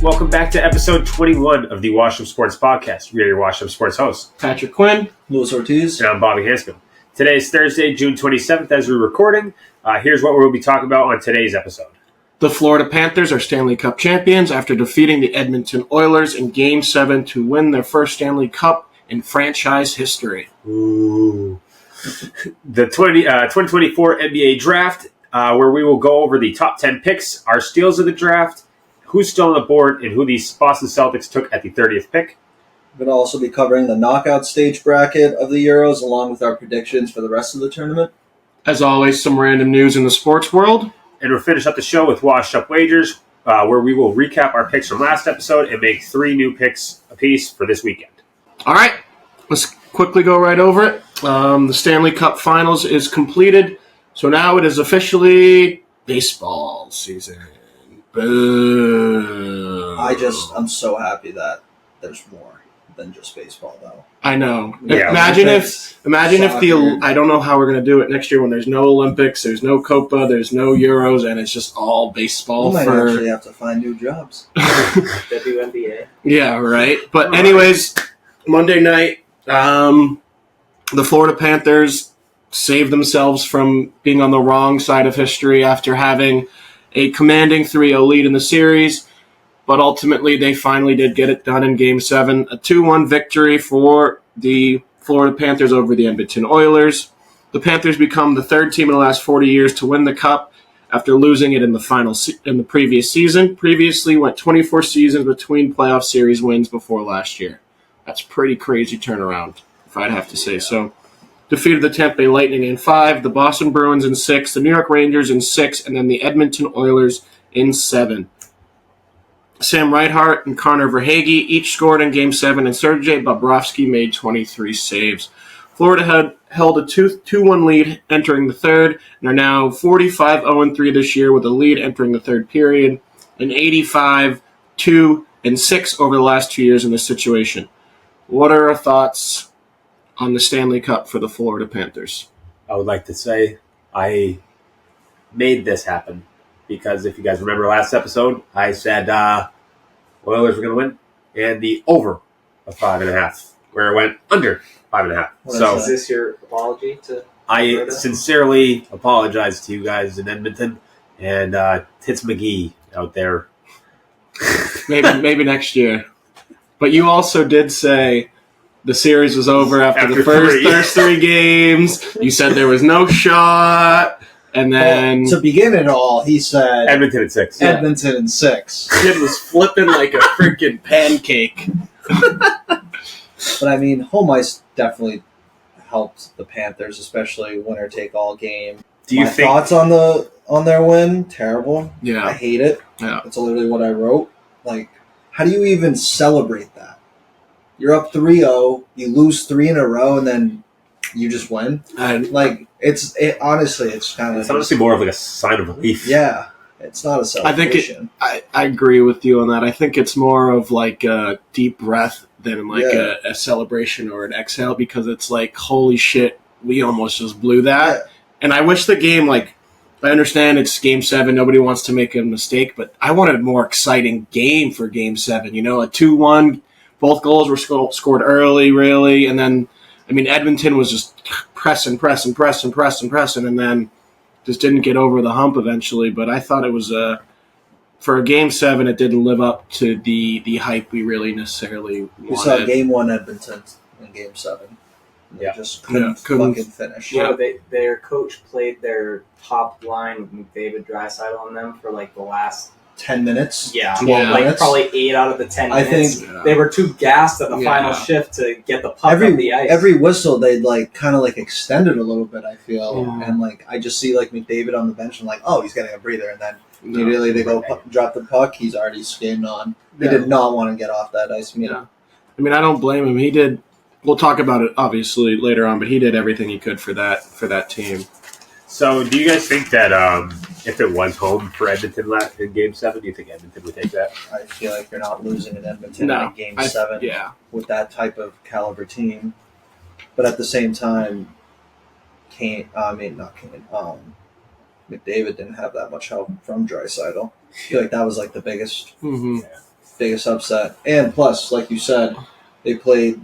Welcome back to episode 21 of the Wash Up Sports Podcast. We are your Wash Up Sports hosts, Patrick Quinn, Ortiz, and I'm Bobby Hanscom. Today is Thursday, June 27th as we're recording. Here's what we'll be talking about on today's episode. The Florida Panthers are Stanley Cup champions after defeating the Edmonton Oilers in Game 7 to win their first Stanley Cup in franchise history. Ooh. The 2024 NBA Draft, where we will go over the top 10 picks, our steals of the draft, who's still on the board, and who the Boston Celtics took at the 30th pick. we're going to also be covering the knockout stage bracket of the Euros, along with our predictions for the rest of the tournament. As always, some random news in the sports world. And we'll finish up the show with Washed Up Wagers, where we will recap our picks from last episode and make 3 new picks apiece for this weekend. All right, let's quickly go right over it. The Stanley Cup Finals is completed, so now it is officially baseball season. Boom. I'm so happy that there's more than just baseball, though. I know. Yeah. Imagine if Soccer. I don't know how we're going to do it next year when there's no Olympics, there's no Copa, there's no Euros, and it's just all baseball We might actually have to find new jobs. WNBA. Yeah, right. But anyways, Monday night, the Florida Panthers saved themselves from being on the wrong side of history after having a commanding 3-0 lead in the series. But ultimately, they finally did get it done in Game 7. A 2-1 victory for the Florida Panthers over the Edmonton Oilers. The Panthers become the third team in the last 40 years to win the Cup after losing it in the previous season. Previously, went 24 seasons between playoff series wins before last year. That's pretty crazy turnaround, if I'd have to say so. Defeated the Tampa Bay Lightning in 5, the Boston Bruins in 6, the New York Rangers in 6, and then the Edmonton Oilers in 7. Sam Reinhart and Connor Verhaeghe each scored in Game 7, and Sergei Bobrovsky made 23 saves. Florida had held a 2-1 lead entering the third, and are now 45-0-3 this year with a lead entering the third period, and 85-2-6 over the last 2 years in this situation. What are our thoughts on the Stanley Cup for the Florida Panthers? I would like to say I made this happen because if you guys remember last episode, I said Oilers were going to win and the over of 5.5, where it went under 5.5. So Is this your apology to I Florida? sincerely apologize to you guys in Edmonton and Tits McGee out there. Maybe next year. But you also did say the series was over after the first 3 games. You said there was no shot. And then To begin it all, he said Edmonton at 6. Edmonton in 6. kid was flipping like a freaking pancake. But I mean, home ice definitely helped the Panthers, especially winner-take-all game. Do you My think thoughts on their win? Terrible. I Yeah. hate it. Yeah. That's literally what I wrote. Like, how do you even celebrate that? You're up 3-0, you lose 3 in a row, and then you just win. And Like, honestly, it's kind of it's honestly more of like a sign of relief? yeah. It's not a I think celebration. I agree with you on that. I think it's more of like a deep breath than like Yeah. a celebration or an exhale, because it's like, holy shit, we almost just blew that. Yeah. And I wish the game, like, I understand it's Game 7, nobody wants to make a mistake, but I wanted a more exciting game for Game 7. You know, a 2-1, both goals were scored early, really, and then, I mean, Edmonton was just pressing, and then just didn't get over the hump eventually. But I thought it was, for a Game 7, it didn't live up to the hype we really necessarily We saw wanted. Game 1 Edmonton in Game 7. They Yeah. just couldn't couldn't- fucking finish. Yeah. Their coach played their top line with McDavid Draisaitl on them for like the last 10 minutes. 12 Yeah. like minutes. probably 8 out of the 10 I minutes. think- Yeah. They were too gassed at the Yeah. final shift to get the puck up the ice. Every whistle, they'd like kind of like extended a little bit, I feel. Yeah. And like, I just see like McDavid on the bench and like, oh, he's getting a breather. And then No. immediately they go drop the puck, he's already skating on. They Yeah. did not want to get off that ice. Yeah. I mean, I don't blame him. He did. We'll talk about it obviously later on, but he did everything he could for that team. So, do you guys think that if it was home for Edmonton in Game 7, do you think Edmonton would take that? I feel like you're not losing in Edmonton No, in Game 7 Yeah, with that type of caliber team. But at the same time, McDavid didn't have that much help from Draisaitl. I feel like that was like the biggest mm-hmm. biggest upset. And plus, like you said, he played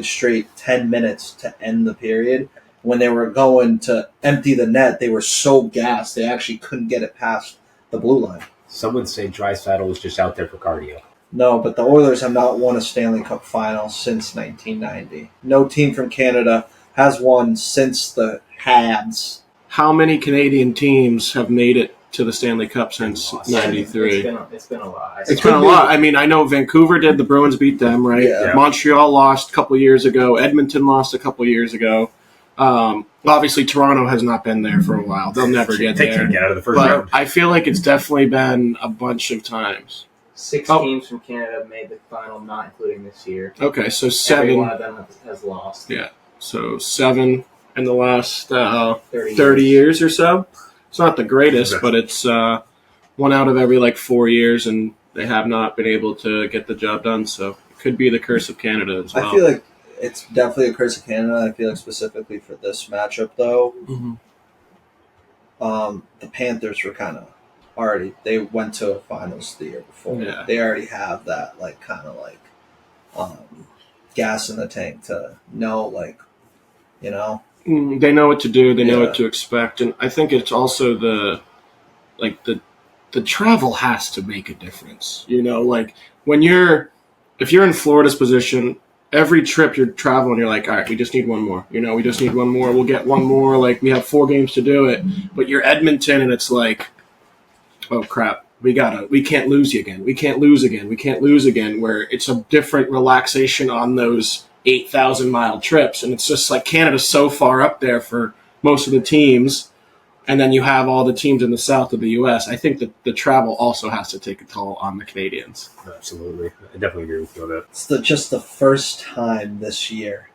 straight 10 minutes to end the period. When they were going to empty the net, they were so gassed they actually couldn't get it past the blue line. Some would say Draisaitl was just out there for cardio. No, but the Oilers have not won a Stanley Cup final since 1990. No team from Canada has won since the Habs. How many Canadian teams have made it to the Stanley Cup since '93? It's been a lot. It's been a lot. I mean, I know Vancouver did. The Bruins beat them, right? Yeah. Montreal lost a couple years ago. Edmonton lost a couple years ago. Obviously, Toronto has not been there for a while. They'll never get They there. can't get out of the first But round. I feel like it's definitely been a bunch of times. 6 Oh. teams from Canada have made the final, not including this year. Okay, so Every one 7. of them has lost. Yeah. So 7 in the last 30 30 years or so. It's not the greatest, but it's 1 out of every 4 years, and they have not been able to get the job done. So it could be the curse of Canada as well. I feel like it's definitely a curse of Canada. I feel like specifically for this matchup, though, Mhm. the Panthers were kind of already. They went to a finals the year before. Yeah. They already have that gas in the tank to know, They know what to do. They know Yeah. what to expect, and I think it's also the travel has to make a difference. When if you're in Florida's position, every trip you're traveling, you're like, all right, we just need one more. We just need one more. We'll get one more. We have 4 games to do it. But you're Edmonton, and it's like, oh crap, we can't lose you again. We can't lose again. We can't lose again. Where it's a different relaxation on those 8,000-mile trips, and it's just Canada's so far up there for most of the teams, and then you have all the teams in the south of the U.S. I think that the travel also has to take a toll on the Canadians. Absolutely. I definitely agree with you on that. it's just the first time this year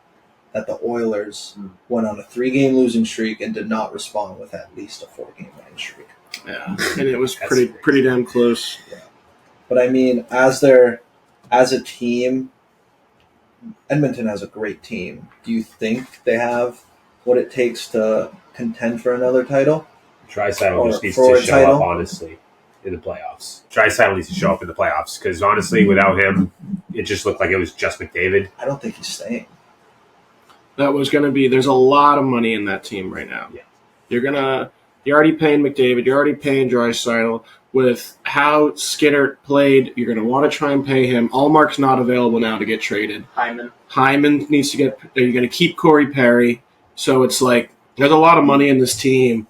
that the Oilers went on a 3-game losing streak and did not respond with at least a 4-game winning streak. Yeah, and it was That's pretty damn close. But I mean, as a team, Edmonton has a great team. Do you think they have what it takes to contend for another title? Draisaitl just needs for to a show title? up, honestly, in the playoffs. Draisaitl needs to show up in the playoffs because, honestly, without him, it just looked like it was just McDavid. I don't think he's staying. That was going to be. There's a lot of money in that team right now. Yeah. You're already paying McDavid. You're already paying Draisaitl. With how Skinner played, you're going to want to try and pay him. Allmark's not available now to get traded. Hyman needs to get. You're going to keep Corey Perry. So it's there's a lot of money in this team.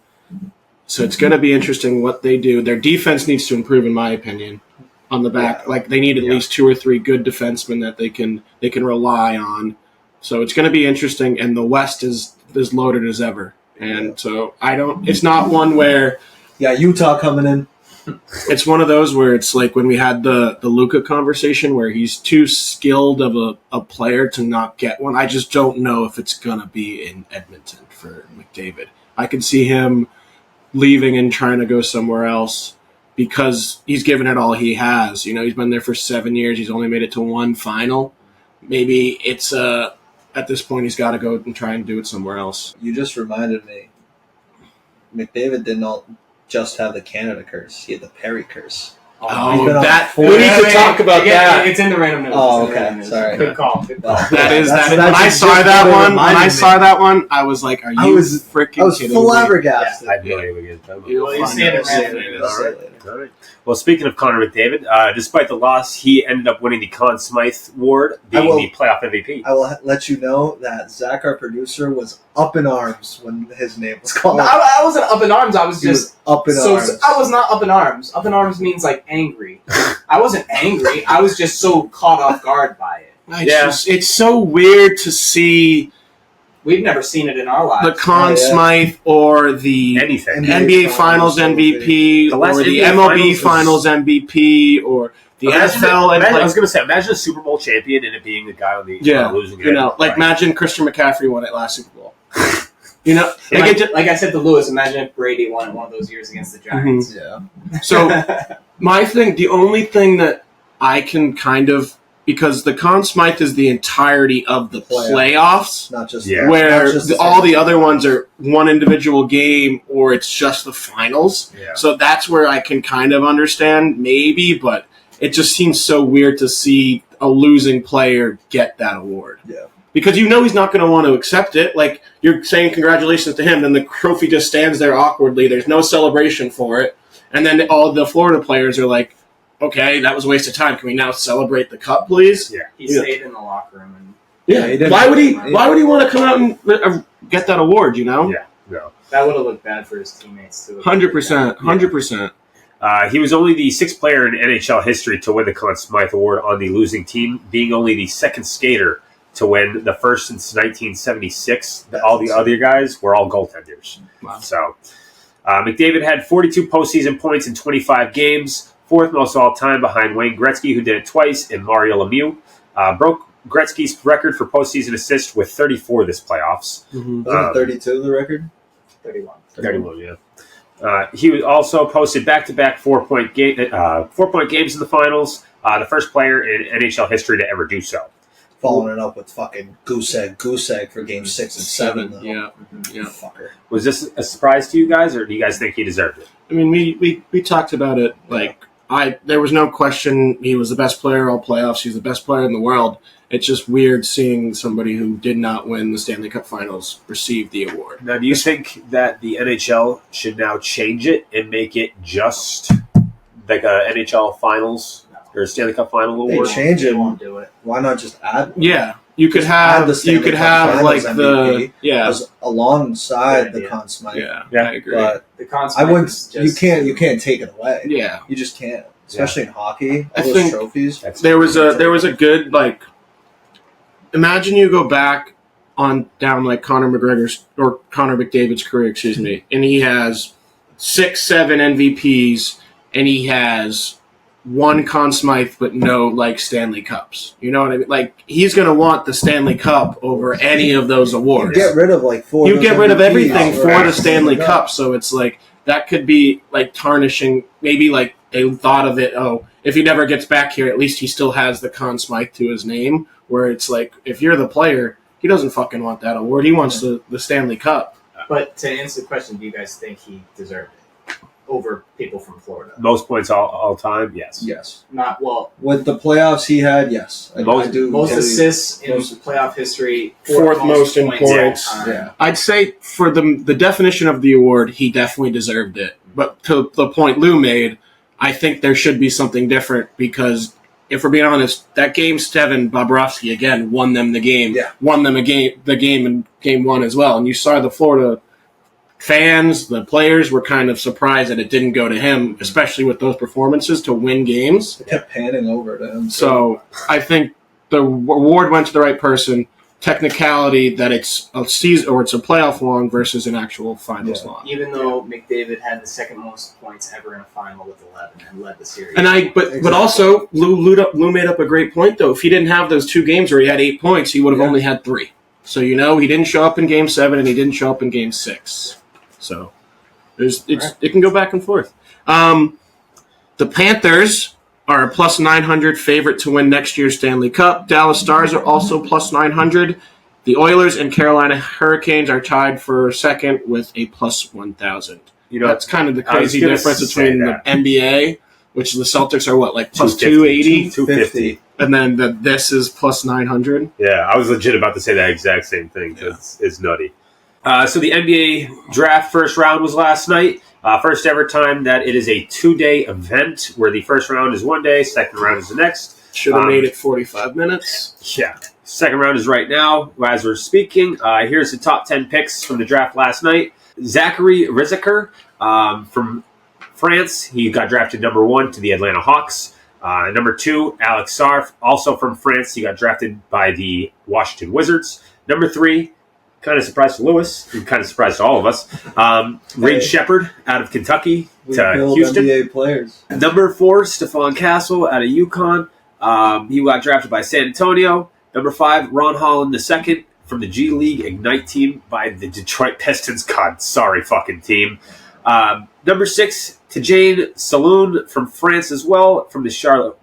So it's going to be interesting what they do. Their defense needs to improve, in my opinion. On the back, they need at least 2 or 3 good defensemen that they can rely on. So it's going to be interesting, and the West is as loaded as ever. And so it's not one where Utah coming in. it's one of those where it's like when we had the Luka conversation where he's too skilled of a player to not get one. I just don't know if it's going to be in Edmonton for McDavid. I could see him leaving and trying to go somewhere else because he's given it all he has. He's been there for 7 years. He's only made it to 1 final. Maybe it's at this point he's got to go and try and do it somewhere else. You just reminded me. McDavid did not just have the Canada curse. He had the Perry curse. Oh, been on that four- we need to talk about that. It's in the random news. Oh, It's in the okay. random news. Sorry. Good call. That is That's that. When I saw just that what it one, reminded me. I was like, "Are you I was freaking kidding me?" flabbergasted. I had no idea what you were talking about. You'll Well, you find see it out in soon. random news. I'll say it later. All right. Well, speaking of Connor McDavid, despite the loss, he ended up winning the Conn Smythe Award, being the playoff MVP. I will let you know that Zach, our producer, was up in arms when his name was called. No, I wasn't up in arms. I was He was just up in arms. I was not up in arms. Up in arms means angry. I wasn't angry. I was just so caught off guard by it. It's so weird to see We've never seen it in our lives. the Conn Smythe or the Anything. NBA Finals MVP The last or the NBA MLB Finals Finals MVP or the NFL. And I was going to say, imagine a Super Bowl champion and it being the guy on the losing end. imagine Christian McCaffrey won it last Super Bowl. like I said to Lewis, imagine if Brady won it one of those years against the Giants. Yeah. So the only thing that I can kind of, because the Conn Smythe is the entirety of the playoffs, Not just where not just all the other ones are one individual game or it's just the finals. Yeah. So that's where I can kind of understand maybe, but it just seems so weird to see a losing player get that award. Yeah. Because you know he's not going to want to accept it. Like, you're saying congratulations to him, then the trophy just stands there awkwardly. There's no celebration for it. And then all the Florida players are like, okay, that was a waste of time. Can we now celebrate the cup, please? Yeah. He stayed in the locker room. And Yeah, Why would he want to come out and get that award, you know? Yeah, no. that would have looked bad for his teammates, too. 100%. 100%. He was only the sixth player in NHL history to win the Conn Smythe Award on the losing team, being only the second skater to win the first since 1976. All the other guys were all goaltenders. Wow. So McDavid had 42 postseason points in 25 games, fourth most all time behind Wayne Gretzky, who did it twice, and Mario Lemieux. Broke Gretzky's record for postseason assists with 34 this playoffs. Mm-hmm. Wasn't 32 the record? 31. 31, yeah. He also posted back-to-back 4-point games in the finals, the first player in NHL history to ever do so. Following it up with fucking goose egg for game 6 and 7. Though. Yeah. Yeah. Fucker. Was this a surprise to you guys, or do you guys think he deserved it? I mean, we talked about it. Like, there was no question he was the best player all playoffs. He's the best player in the world. It's just weird seeing somebody who did not win the Stanley Cup Finals receive the award. Now, do you think that the NHL should now change it and make it just like a NHL Finals or a Stanley Cup Final They award? change They it. won't do it. Why not just add one? Yeah, you could Just add have the Stanley Cup like Finals the MVP as alongside Good the idea. Conn Smythe. yeah. Yeah. I agree. But The I consequence wouldn't. is just You can't take it away. Yeah, You just can't. Especially in hockey, I all those think trophies. there was a good, like, imagine you go back on down like Conor McGregor's or Conor McDavid's career, excuse me, and he has 6-7 MVPs and he has one Conn Smythe but no like Stanley Cups. You know what I mean? Like, he's gonna want the Stanley Cup over any of those You awards. get rid of like four. You of get those rid of MVPs everything for right. the Stanley Cup, so it's like that could be like tarnishing. Maybe like they thought of it. Oh, if he never gets back here, at least he still has the Conn Smythe to his name. Where it's like, if you're the player, he doesn't fucking want that award. He wants the Stanley Cup. But to answer the question, do you guys think he deserved it over people from Florida? Most points all time, yes. Yes. Not well. With the playoffs he had, yes. I do Most believe- assists in playoff history. Fourth most in points. all time. Yeah. I'd say for the definition of the award, he definitely deserved it. But to the point Lou made, I think there should be something different because if we're being honest, that Game 7, Bobrovsky again won them the game. Yeah. Won them the game in Game 1 as well. And you saw the Florida fans, the players were kind of surprised that it didn't go to him, especially with those performances to win games. It kept panning over to him. So I think the award went to the right person. Technicality that it's a season or it's a playoff long versus an actual finals long. Even though McDavid had the second most points ever in a final with 11 and led the series. And but also Lou made up a great point though. If he didn't have those two games where he had 8 points, he would have only had 3. So he didn't show up in Game 7 and he didn't show up in Game 6. So it can go back and forth. The Panthers are a plus 900 favorite to win next year's Stanley Cup. Dallas Stars are also plus 900. The Oilers and Carolina Hurricanes are tied for second with a plus 1,000. That's kind of the crazy difference between the NBA, which the Celtics are what, plus 280? 250. And then this is plus 900. Yeah, I was legit about to say that exact same thing. It's nutty. So the NBA draft first round was last night. First ever time that it is a 2-day event where the first round is 1 day, second round is the next. Should have made it 45 minutes. Yeah. Second round is right now as we're speaking. Here's the top 10 picks from the draft last night. Zachary Riziker from France. He got drafted number 1 to the Atlanta Hawks. Number 2, Alex Sarf, also from France. He got drafted by the Washington Wizards. Number 3, kind of surprised to Lewis, and kind of surprised to all of us. Reed Shepard out of Kentucky to Houston. NBA players. Number 4, Stephon Castle out of UConn. He got drafted by San Antonio. Number 5, Ron Holland II from the G League Ignite team by the Detroit Pistons. God, sorry fucking team. Number 6, Tijane Saloon from France as well.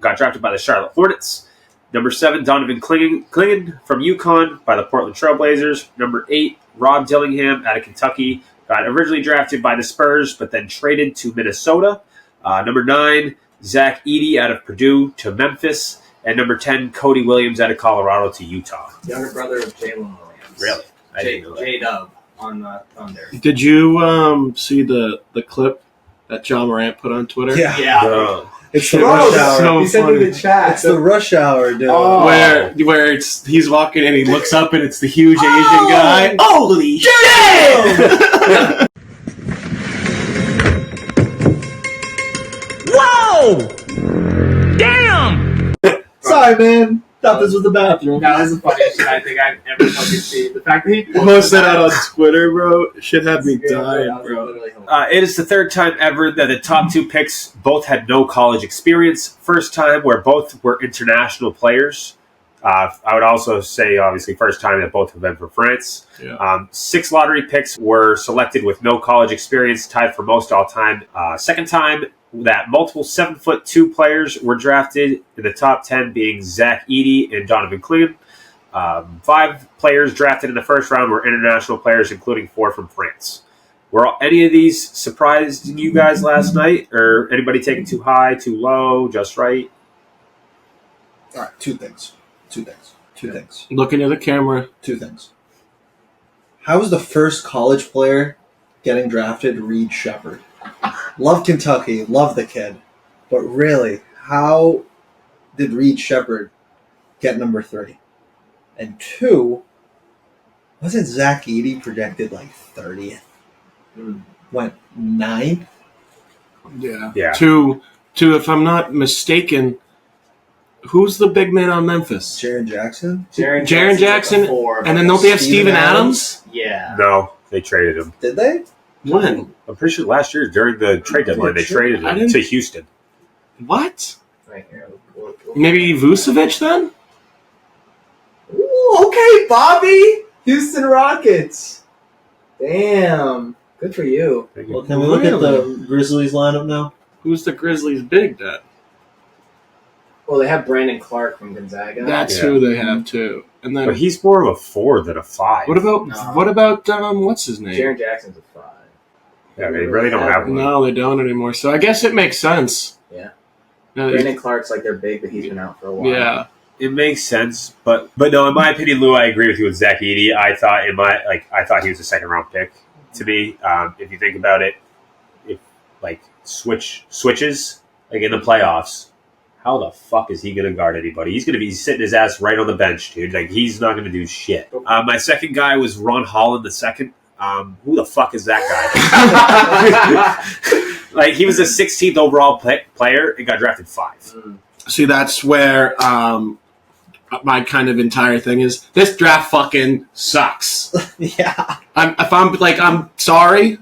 Got drafted by the Charlotte Hornets. Number 7, Donovan Clingan from UConn by the Portland Trailblazers. Number 8, Rob Dillingham out of Kentucky. Got originally drafted by the Spurs, but then traded to Minnesota. Number 9, Zach Edey out of Purdue to Memphis. And number 10, Cody Williams out of Colorado to Utah. Younger brother of Jalen Williams. Really? I didn't know that. J-Dub on the Thunder. Did you see the clip that John Morant put on Twitter? Yeah. It's the Shit, rush bro, hour. so He sent funny. me the chat. It's the rush hour, dude. Oh. Where he's walking and he looks up and it's the huge Asian guy. Holy shit! Whoa! Damn! Sorry, man. Thought this was the bathroom. That was the funniest shit I think I've ever fucking seen. The fact that he Posted that on Twitter, bro. Shit had me dying, That was bro. literally hilarious. It is the third time ever that the top two picks both had no college experience. First time where both were international players. I would also say, obviously, first time that both have been for France. Yeah. 6 lottery picks were selected with no college experience, tied for most all time. Second time that multiple 7'2" players were drafted, in the top 10 being Zach Edey and Donovan Clean. 5 players drafted in the first round were international players, including 4 from France. Were any of these surprised you guys last night? Or anybody taking too high, too low, just right? All right, two things. Looking at the camera. How was the first college player getting drafted Reed Shepherd? Love Kentucky, love the kid. But really, how did Reed Shepherd get number 3? And 2, wasn't Zach Edey projected like 30th? Went 9th? Yeah. To if I'm not mistaken, who's the big man on Memphis? Jaren Jackson? Jaren Jackson, like a 4, and then don't they have Steven Adams? Yeah. No, they traded him. Did they? When? I'm pretty sure last year during the trade deadline they traded I him didn't- to Houston. What? Right here. Maybe Vucevic then? Ooh, okay, Bobby. Houston Rockets. Damn. Good for you. Well, can we look at the Grizzlies lineup now? Who's the Grizzlies' big then? Well, they have Brandon Clark from Gonzaga. That's Yeah. who they have too. And then But he's more of a 4 than a 5. what about No. what's his name? Jaren Jackson's a 5. Yeah, they really don't have one. No, they don't anymore. So I guess it makes sense. Yeah. No, Brandon Clark's like their big, but he's been out for a while. yeah. It makes sense, but no. In my opinion, Lou, I agree with you with Zach Edey. I thought he was a second round pick to me. If you think about it, if switches like in the playoffs, how the fuck is he going to guard anybody? He's going to be sitting his ass right on the bench, dude. Like he's not going to do shit. My second guy was Ron Holland. The second, who the fuck is that guy? Like he was a 16th overall player and got drafted 5. See, that's where my kind of entire thing is. This draft fucking sucks. Yeah. I'm sorry.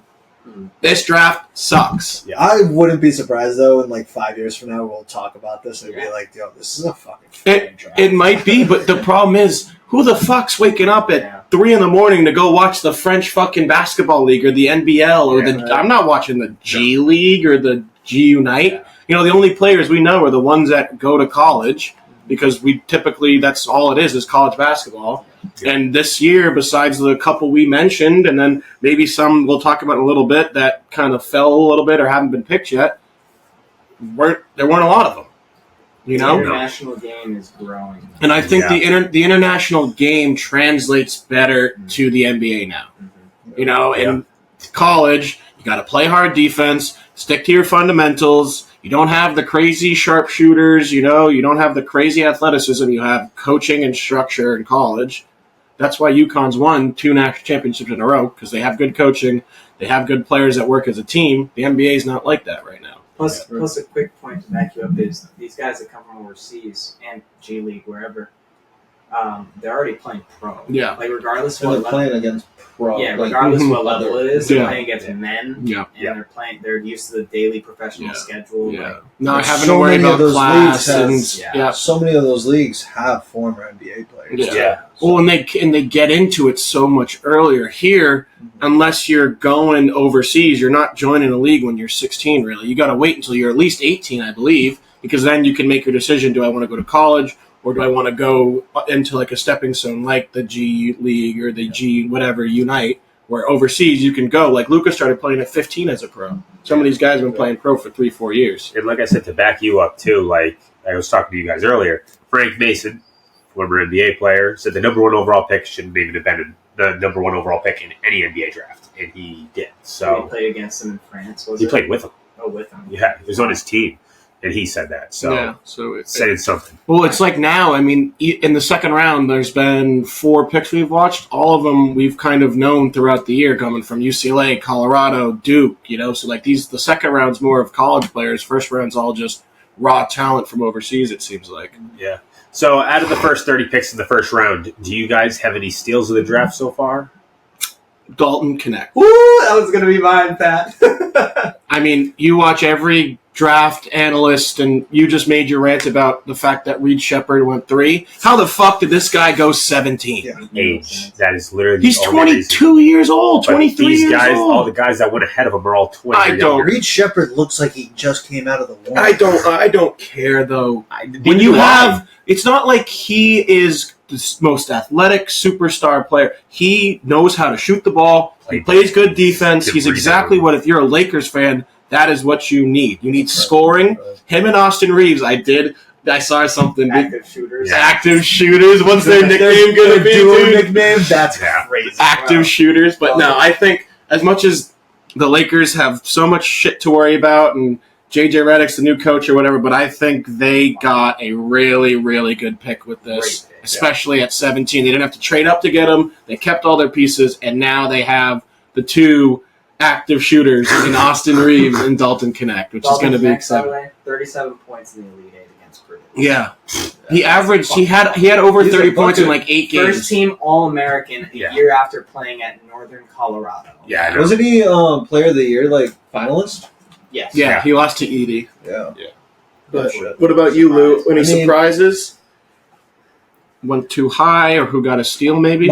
This draft sucks. Yeah. I wouldn't be surprised, though, in like 5 years from now, we'll talk about this and be like, yo, this is a fucking draft. It might be, but the problem is, who the fuck's waking up at 3 a.m. to go watch the French fucking basketball league or the NBL or I'm not watching the G League or the G Unite. Yeah. You know, the only players we know are the ones that go to college because we typically, that's all it is college basketball. Yeah. And this year, besides the couple we mentioned, and then maybe some we'll talk about in a little bit that kind of fell a little bit or haven't been picked yet, there weren't a lot of them. You know? The international game is growing. And I think the international game translates better to the NBA now. Mm-hmm. You know, in college, you got to play hard defense, stick to your fundamentals. You don't have the crazy sharpshooters, you know, you don't have the crazy athleticism. You have coaching and structure in college. That's why UConn's won 2 national championships in a row, because they have good coaching, they have good players that work as a team. The NBA is not like that right now. Plus, a quick point to back you up is these guys that come from overseas and G League, wherever, they're already playing pro. Yeah. Like, regardless So of they're what playing against pro. yeah, like, regardless of what level it is, they're Yeah. playing against men. Yeah. And they're used to the daily professional Yeah. schedule. Yeah. Like, Not There's having so to worry many of about those class leagues and yeah. So many of those leagues have former NBA players. Yeah. Well, and they get into it so much earlier. Here, unless you're going overseas, you're not joining a league when you're 16, really. You got to wait until you're at least 18, I believe, because then you can make your decision, do I want to go to college or do I want to go into like a stepping stone like the G League or the G whatever, Unite, Where overseas you can go. Like Luka started playing at 15 as a pro. Some of these guys have been playing pro for 3-4 years. And like I said, to back you up too, like I was talking to you guys earlier, Frank Mason, former NBA player, said the number 1 overall pick shouldn't even have been the number 1 overall pick in any NBA draft, and he did. So he played against him in France. He played with him. Oh, with him. Yeah, he was on his team, and he said that. So it's saying something. Well, it's like now. I mean, in the second round, there's been 4 picks we've watched. All of them we've kind of known throughout the year, coming from UCLA, Colorado, Duke. So like the second round's more of college players. First round's all just raw talent from overseas. It seems like. Yeah. So out of the first 30 picks in the first round, do you guys have any steals of the draft so far? Dalton Connect. Woo! That was gonna be mine, Pat. I mean, you watch every draft analyst, and you just made your rant about the fact that Reed Shepherd went 3. How the fuck did this guy go 17? Yeah. Age. That is literally He's the only 22 years old, But 23 these years guys, old. all the guys that went ahead of him are all 20. I don't- Reed Shepherd looks like he just came out of the womb. I don't care though. When you have, it's not like he is the most athletic superstar player. He knows how to shoot the ball. He plays good defense. He's exactly what, if you're a Lakers fan, that is what you need. You need scoring. Him and Austin Reeves, I saw something. Active shooters. Active shooters. What's their nickname going to be, dude? Nickname? That's crazy. Active shooters. But no, I think as much as the Lakers have so much shit to worry about, and JJ Redick's the new coach or whatever, but I think they got a really, really good pick with this, especially at 17. They didn't have to trade up to get him. They kept all their pieces, and now they have the 2 active shooters in Austin Reeves and Dalton Connect, which is going to be exciting. 37 points in the Elite 8 against Purdue. Yeah. He averaged, he had over He's 30 a points in bucket. like 8 games. First team All-American a year after playing at Northern Colorado. Yeah, I know. Wasn't he Player of the Year, like finalist? Yes. Yeah, he lost to Edie. Yeah. But Shit. what about you, Lou? Any I mean- surprises? Went too high, or who got a steal maybe?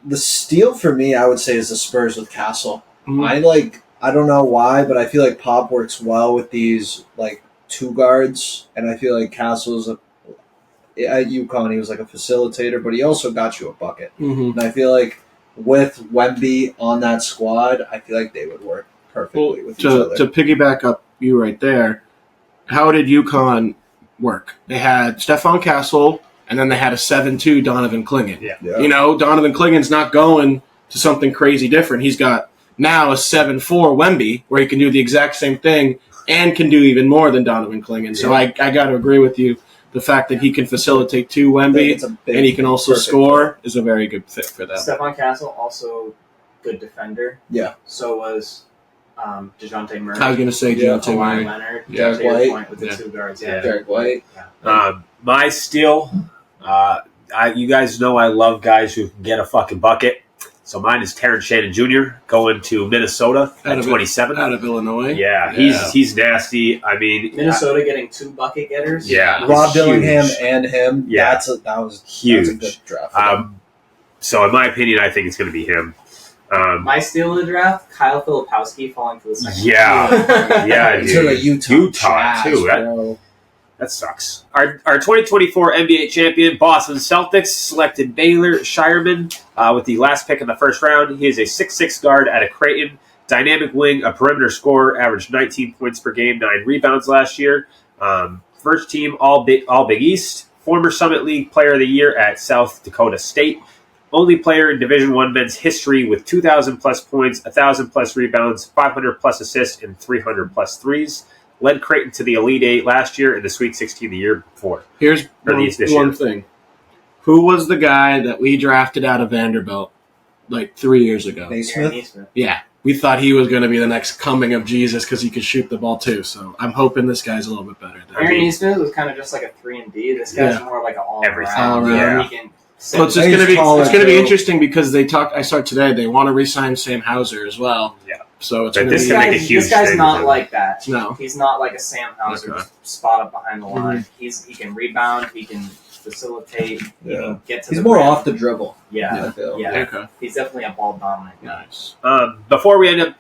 The steal for me, I would say, is the Spurs with Castle. Mhm. I don't know why, but I feel like Pop works well with these like 2 guards, and I feel like Castle's at UConn, he was like a facilitator, but he also got you a bucket. Mhm. And I feel like with Wemby on that squad, I feel like they would work perfectly with each other. To piggyback up you right there, how did UConn work? They had Stephon Castle, and then they had a 7-2 Donovan Clingan. Yeah. Donovan Clingan's not going to something crazy different. He's got now a 7-4 Wemby, where he can do the exact same thing and can do even more than Donovan Clingan. So I got to agree with you. The fact that he can facilitate 2 Wemby and he can also score is a very good fit for them. Stephon Castle, also good defender. Yeah. So was DeJounte Murray. I was going to say Yeah, Deontay Kawhi Murray. Leonard. Yeah. To your White. point with the 2 guards. Yeah. Derek White. My steal, you guys know I love guys who can get a fucking bucket. So mine is Terrence Shannon Jr. going to Minnesota at 27. Out of Illinois. Yeah, he's nasty. I mean, Minnesota getting 2 bucket getters. Yeah. Rob huge. Dillingham and him. Yeah. That was Huge. That's a good draft. for them. So in my opinion, I think it's going to be him. My steal of the draft, Kyle Filipowski falling to the second. Yeah. Yeah, To dude. the Utah Utah, Jazz, too. bro. That sucks. Our 2024 NBA champion, Boston Celtics, selected Baylor Shireman with the last pick in the first round. He is a 6'6 guard out of Creighton. Dynamic wing, a perimeter scorer, averaged 19 points per game, 9 rebounds last year. First team All Big East. Former Summit League Player of the Year at South Dakota State. Only player in Division I men's history with 2,000-plus points, 1,000-plus rebounds, 500-plus assists, and 300-plus threes. Led Creighton to the Elite 8 last year and the Sweet 16 the year before. Here's this one year. thing. Who was the guy that we drafted out of Vanderbilt like 3 years ago? Naismith? Yeah. We thought he was going to be the next coming of Jesus because he could shoot the ball too. So I'm hoping this guy's a little bit better. Aaron Neesmith was kind of just like a 3-and-D. This guy's more of like an Everything. all-around. All-around. He can So it's just He's going to be taller, it's going to be too. interesting because I saw today they want to re-sign Sam Hauser as well. Yeah. So it's But going to this be can make a huge this guy's thing not with him. like that. No. He's not like a Sam Hauser Okay. spot up behind the line. He can rebound. He can facilitate. He Yeah. can get to He's the more rim. off the dribble. Yeah. I feel. Yeah. Okay. He's definitely a ball dominant guy. Nice. Before we end up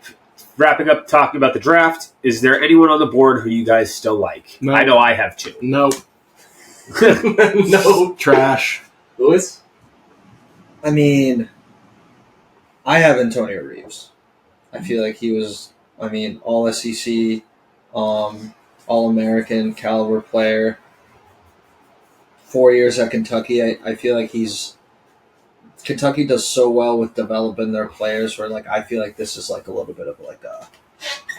wrapping up talking about the draft, is there anyone on the board who you guys still like? No. I know I have 2. Nope. No. Trash. Lewis? I mean, I have Antonio Reeves. I feel like he was, all SEC, All-American caliber player. 4 years at Kentucky. I feel like Kentucky does so well with developing their players where, like, I feel like this is, like, a little bit of, like,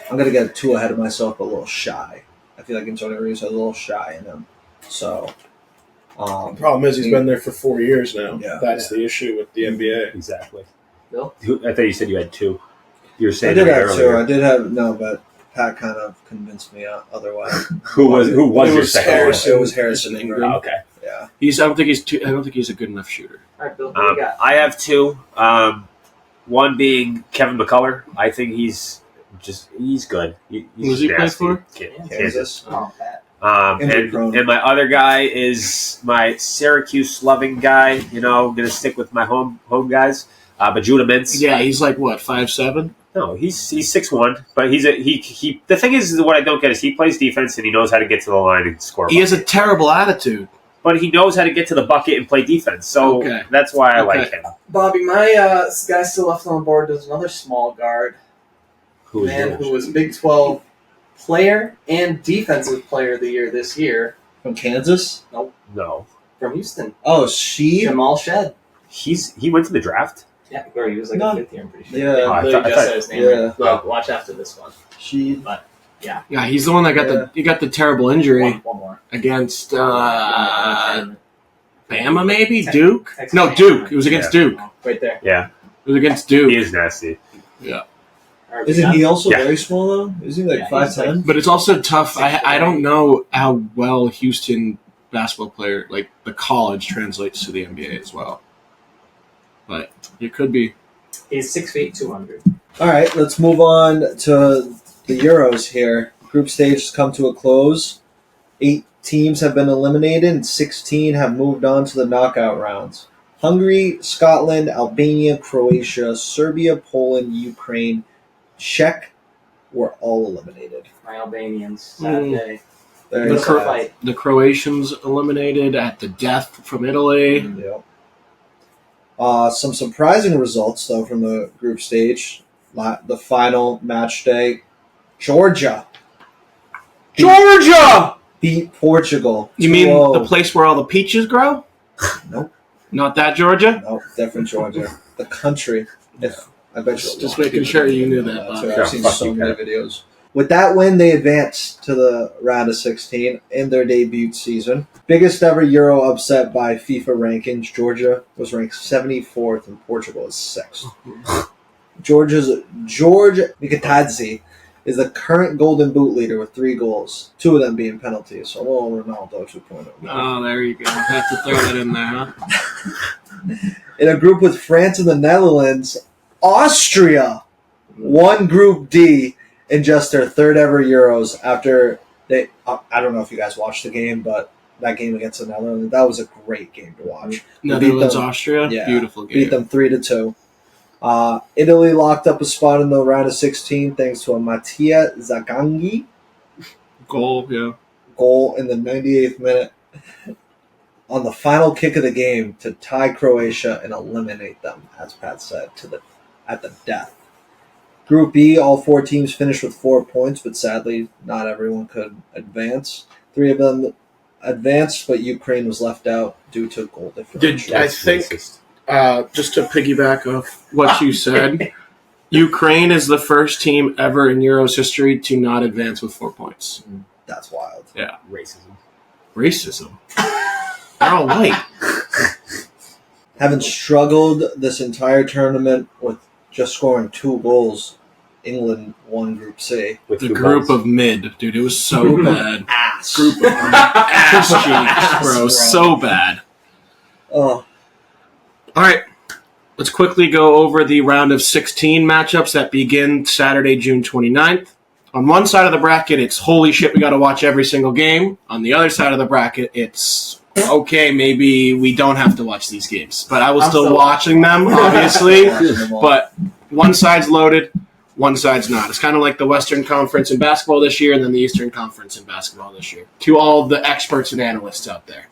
I'm going to get too ahead of myself, but a little shy. I feel like Antonio Reeves has a little shy in him. So, the problem is he's been there for 4 years now. Yeah. That's the issue with the NBA. Exactly. Bill? I thought you said you had two. You were I saying did that have earlier. two. I did have, no, but Pat kind of convinced me otherwise. Who was It your was second Harrison. one? It was Harrison Ingram. Oh, okay. Yeah. I don't think he's a good enough shooter. All right, Bill, what do you got? I have two. One being Kevin McCullough. I think he's good. He's Who's he play nasty for? Kansas. Oh, Pat. And my other guy is my Syracuse loving guy. I'm gonna stick with my home guys. But Judah Mintz. Yeah, he's like what, 5'7"? No, he's 6'1", but he. The thing is, what I don't get is he plays defense and he knows how to get to the line and score. He has a terrible attitude. But he knows how to get to the bucket and play defense, so Okay. that's why I like him. Bobby, my guy still left on the board is another small guard. Who is Man yours? who was Big 12 player and defensive player of the year this year From Kansas? No, from Houston. Oh, she? Jamal Shed. he went to the draft. Yeah, or he was like No. a fifth year, I'm pretty sure. Yeah. Oh, I Literally thought- just said his name. yeah. Right. Well, watch after this one. She? Yeah, he's the one that got the terrible injury One more. against Bama, Bama, maybe Duke. Texas No, A&M. Duke. It was against Duke. Right there. Yeah, It was against he Duke. is nasty. Yeah, All right, we Isn't got- he also Yeah. very small, though? Isn't he like Yeah, he's 5'10"? but it's also tough. I don't know how well Houston basketball player, like the college, translates to the NBA as well. But it could be. He's 6 feet 200. All right, let's move on to the Euros here. Group stage has come to a close. 8 teams have been eliminated, and 16 have moved on to the knockout rounds. Hungary, Scotland, Albania, Croatia, Serbia, Poland, Ukraine, Czech were all eliminated. My Albanians. Sad Mm. day. Very The Tough sad. fight. The Croatians eliminated at the death from Italy. Yep. Some surprising results, though, from the group stage. The final match day, Georgia beat Portugal. You mean 2-0. the place where all the peaches grow? Nope. Not that Georgia? No, different Georgia. The country. I bet you. Just making sure you knew that, That's Bob. right. Yeah, I've seen fuck so you, many Pat. videos. With that win, they advanced to the round of 16 in their debut season. Biggest ever Euro upset by FIFA rankings. Georgia was ranked 74th and Portugal is 6th. George Mikatadze is the current Golden Boot leader with 3 goals, 2 of them being penalties. So, little Ronaldo 2.0. Oh, there you go. Have to throw that in there, huh? In a group with France and the Netherlands, Austria won Group D in just their 3rd ever Euros after they. I don't know if you guys watched the game, but that game against the Netherlands, that was a great game to watch. Netherlands, them. Austria. Yeah. Beautiful game. Beat them 3-2. Italy locked up a spot in the round of 16 thanks to a Mattia Zagangi Goal, yeah. goal in the 98th minute on the final kick of the game to tie Croatia and eliminate them, as Pat said, at the death. Group B, all 4 teams finished with 4 points, but sadly, not everyone could advance. 3 of them advanced, but Ukraine was left out due to goal differential. I think- Just to piggyback off what you said, Ukraine is the first team ever in Euros history to not advance with 4 points. That's wild. Racism. Racism. They're all white. Having struggled this entire tournament with just scoring 2 goals, England won Group C. With The 2 group goals. of mid, dude. It was so bad. Ass. Group of ass cheeks, bro. So bad. Oh, All right. Let's quickly go over the round of 16 matchups that begin Saturday, June 29th. On one side of the bracket, it's holy shit, we got to watch every single game. On the other side of the bracket, it's okay, maybe we don't have to watch these games. But I was I'm still still watching them, obviously. watching them all. But one side's loaded, one side's not. It's kind of like the Western Conference in basketball this year and then the Eastern Conference in basketball this year. To all the experts and analysts out there.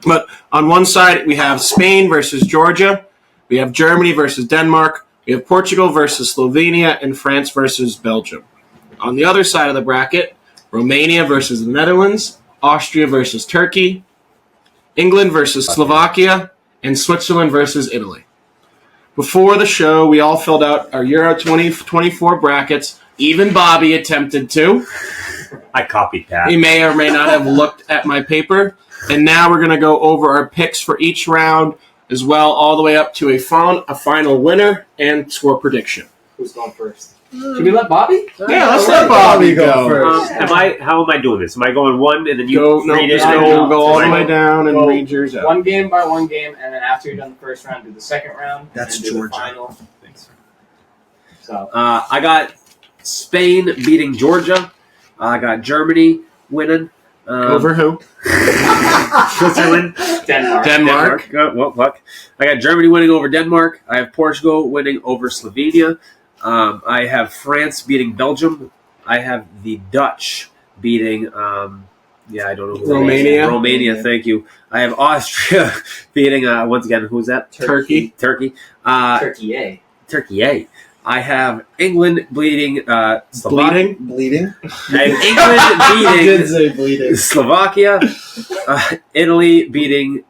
But on one side, we have Spain versus Georgia. We have Germany versus Denmark. We have Portugal versus Slovenia and France versus Belgium. On the other side of the bracket, Romania versus the Netherlands, Austria versus Turkey, England versus Slovakia, and Switzerland versus Italy. Before the show, we all filled out our Euro 2024 brackets. Even Bobby attempted to. I copied that. He may or may not have looked at my paper. And now we're going to go over our picks for each round as well, all the way up to a final winner and score prediction. Who's going first? Should we let Bobby? Yeah, let's let Bobby go first. How am I doing this? Am I going one and then you read it? Go all the way down and read yours out. One game by one game, and then after you're done the first round, do the second round. That's and do Georgia. The final. So I got Spain beating Georgia. I got Germany winning. Over who? Switzerland. Denmark. Well, fuck. I got Germany winning over Denmark. I have Portugal winning over Slovenia. I have France beating Belgium. I have the Dutch beating, I don't know who Romania. Romania, thank you. I have Austria beating, once again, who's that? Turkey. Turkey. Turkey. I have England beating Bleeding? I have England I did beating say bleeding. Slovakia. Italy beating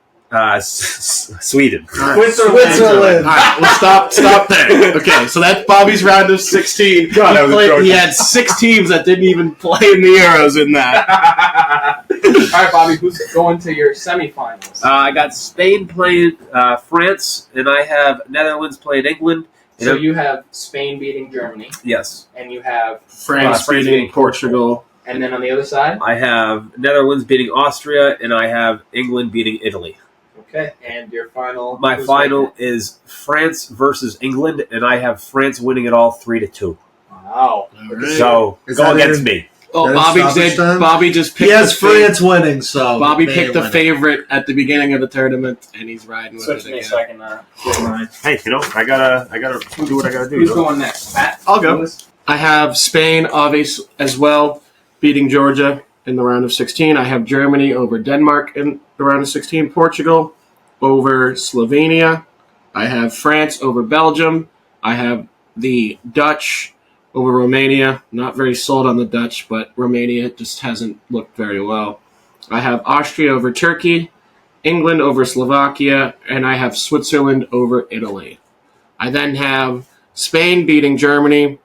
Sweden. Switzerland. All right, we'll stop there. Okay, so that's Bobby's round of 16. God, that was atrocious. He had 6 teams that didn't even play in the Euros in that. All right, Bobby, who's going to your semifinals? I got Spain playing France, and I have Netherlands playing England. So you have Spain beating Germany, Yes. and you have, France beating Portugal. and then on the other side? I have Netherlands beating Austria, and I have England beating Italy. Okay, and your final? My final is France versus England, and I have France winning it all 3-2. Wow. So Is go that against in- me. Oh, That Bobby established did. them? Bobby just picked. He has the favorite. France winning, so Bobby they picked the win it. favorite at the beginning of the tournament, and he's riding with Switch it me again. so I can get mine. Hey, I gotta do what I gotta do. Who's going next? Pat? I'll go. I have Spain, obviously, as well, beating Georgia in the round of 16. I have Germany over Denmark in the round of 16. Portugal over Slovenia. I have France over Belgium. I have the Dutch over Romania. Not very sold on the Dutch, but Romania just hasn't looked very well. I have Austria over Turkey, England over Slovakia, and I have Switzerland over Italy. I then have Spain beating Germany,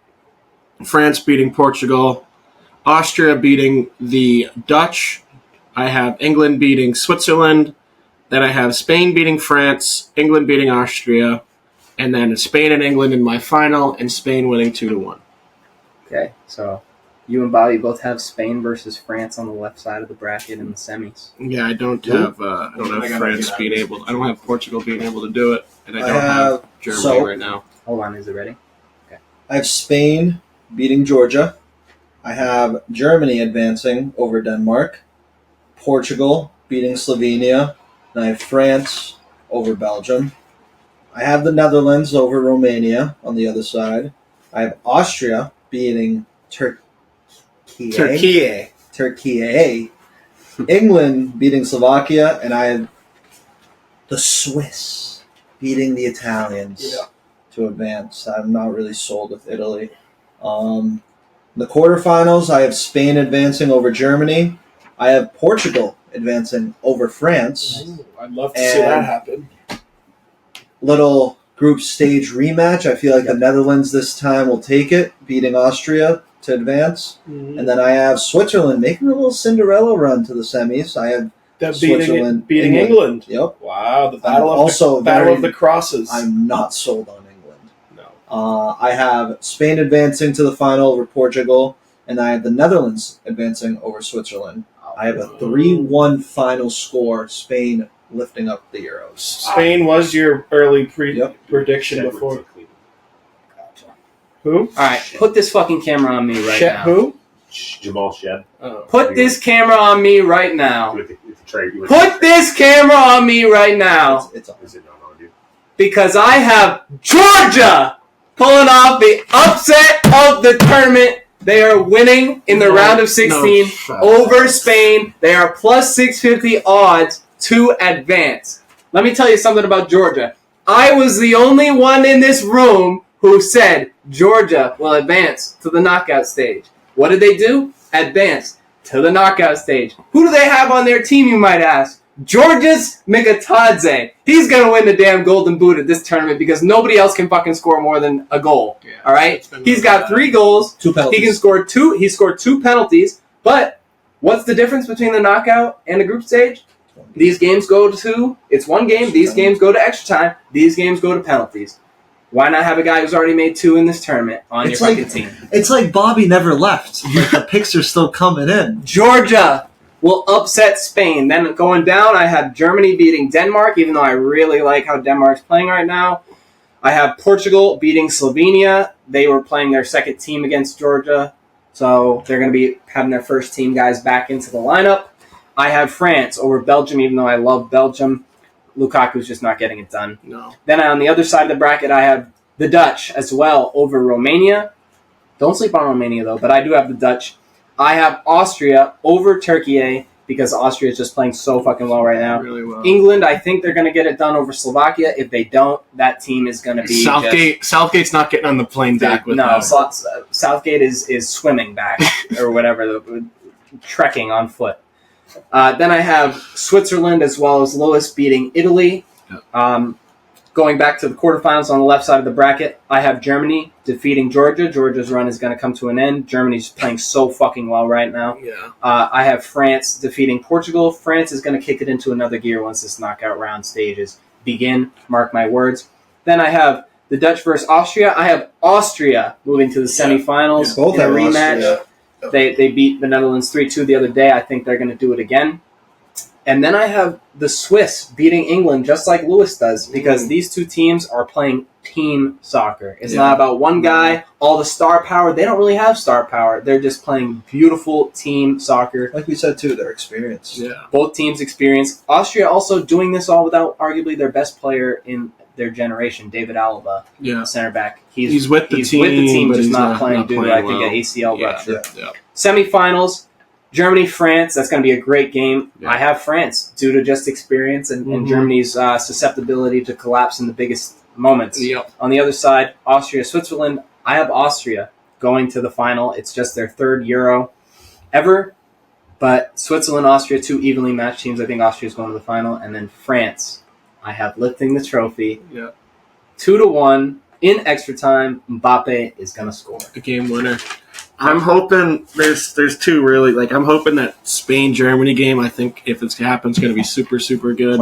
France beating Portugal, Austria beating the Dutch. I have England beating Switzerland. Then I have Spain beating France, England beating Austria, and then Spain and England in my final, and Spain winning 2-1. Okay, so you and Bobby both have Spain versus France on the left side of the bracket in the semis. Yeah, I don't have France being able. I don't have Portugal being able to do it, and I don't have Germany right now. Hold on, is it ready? I have Spain beating Georgia. I have Germany advancing over Denmark. Portugal beating Slovenia. And I have France over Belgium. I have the Netherlands over Romania on the other side. I have Austria beating Turkey. England beating Slovakia. And I have the Swiss beating the Italians to advance. I'm not really sold with Italy. The quarterfinals, I have Spain advancing over Germany. I have Portugal advancing over France. Ooh, I'd love to see that happen. Little group stage rematch. I feel like the Netherlands this time will take it, beating Austria to advance. Mm-hmm. And then I have Switzerland making a little Cinderella run to the semis. I have Switzerland beating England. Yep. Wow, the I'm also battle of the crosses. I'm not sold on England. No. I have Spain advancing to the final over Portugal, and I have the Netherlands advancing over Switzerland. I have a 3-1 final score, Spain lifting up the Euros. Spain was your early prediction Shedwood before. took Cleveland. Who? All right, put this fucking camera on me right now. Who? Jamal Shed. Oh. Put this camera on me right now. With the trade. Put this camera on me right now, It's on. Is it not on you? because I have Georgia pulling off the upset of the tournament. They are winning in the round of 16 over Spain. They are plus 650 odds to advance. Let me tell you something about Georgia. I was the only one in this room who said Georgia will advance to the knockout stage. What did they do? Advance to the knockout stage. Who do they have on their team, you might ask? Georgia's Mikatadze. He's going to win the damn Golden Boot at this tournament because nobody else can fucking score more than a goal. Yeah, all right? He's got 3 goals. 2 penalties. He can score 2. He scored 2 penalties. But what's the difference between the knockout and the group stage? These games go to, it's one game. These games go to extra time. These games go to penalties. Why not have a guy who's already made 2 in this tournament on your fucking team? It's like Bobby never left. Like the picks are still coming in. Georgia will upset Spain. Then going down, I have Germany beating Denmark, even though I really like how Denmark's playing right now. I have Portugal beating Slovenia. They were playing their second team against Georgia, so they're going to be having their first team guys back into the lineup. I have France over Belgium, even though I love Belgium. Lukaku's just not getting it done. No. Then on the other side of the bracket, I have the Dutch as well over Romania. Don't sleep on Romania, though, but I do have the Dutch. I have Austria over Turkey because Austria is just playing so fucking well right now. Really well. England, I think they're going to get it done over Slovakia. If they don't, that team is going to be Southgate's not getting on the plane back with them. Southgate is swimming back or whatever, trekking on foot. Then I have Switzerland as well as Lewis beating Italy. Going back to the quarterfinals on the left side of the bracket, I have Germany defeating Georgia. Georgia's run is going to come to an end. Germany's playing so fucking well right now. Yeah. I have France defeating Portugal. France is going to kick it into another gear once this knockout round stages begin. Mark my words. Then I have the Dutch versus Austria. I have Austria moving to the semifinals in a rematch. They beat the Netherlands 3-2 the other day. I think they're going to do it again. And then I have the Swiss beating England just like Lewis does because these two teams are playing team soccer. It's not about one guy, all the star power. They don't really have star power. They're just playing beautiful team soccer. Like we said, too, they're experienced. Yeah. Both teams experienced. Austria also doing this all without arguably their best player in their generation, David Alaba, center back. He's with the team, but just he's not playing due to, I think, an ACL rupture. Semifinals. Germany, France, that's going to be a great game. Yeah. I have France due to just experience and Germany's susceptibility to collapse in the biggest moments. Yep. On the other side, Austria, Switzerland, I have Austria going to the final. It's just their 3rd Euro ever. But Switzerland, Austria, 2 evenly matched teams. I think Austria's going to the final. And then France, I have lifting the trophy. Yeah. 2-1 in extra time. Mbappe is going to score. The game winner. I'm hoping there's 2 really. Like I'm hoping that Spain-Germany game. I think if it happens, going to be super good.